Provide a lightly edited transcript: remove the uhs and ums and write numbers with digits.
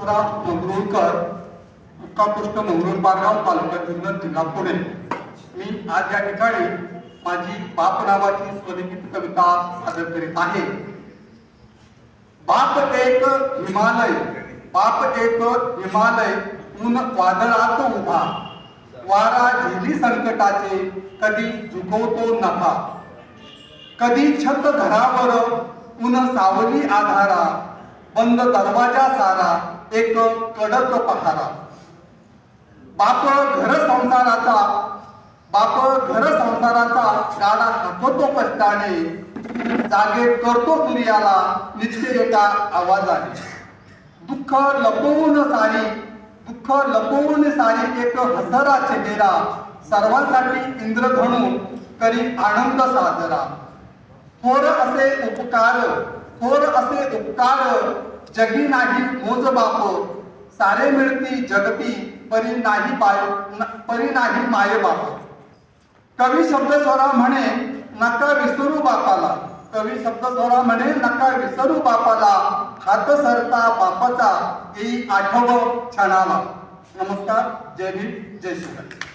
यशवंतराव मंगरुळकर, मुक्कामपोस्ट मंगरुळ पारगाव, तालुका जुन्नर, जिल्हा पुणे। मी आज या ठिकाणी माझी बाप नावाची स्वलिखित कविता सादर करीत आहे। बाप एक हिमालय, बाप एक हिमालय, ऊन वादळात उभा, वारा झेली संकटाचे, कधी झुकवतो नभा। कधी छत घरावर, ऊन सावली आधारा, बंद दरवाजा सारा, एक कडक पहारा। बाप घर संसाराचा, बाप घर संसाराचा गाडा हाकतो कष्टाने, जागे करतो सूर्याला नित्य एका आवाजाने। दुःख लपवून सारी, दुःख लपवून सारी एक हसरा चेहरा, सर्वांसाठी इंद्रधनू करी आनंद साजरा। थोर असे उपकार, थोर असे उपकार, जगी नाही मोजबाप, सारे मिळती जगती, परी नाही माय बाप। कवी शब्द स्वरा म्हणे नका विसरू बापाला, कवी शब्द स्वरा म्हणे नका विसरू बापाला, हात सरता बापाचा येई आठव क्षणाला। नमस्कार, जय भीम, जय शिवराय।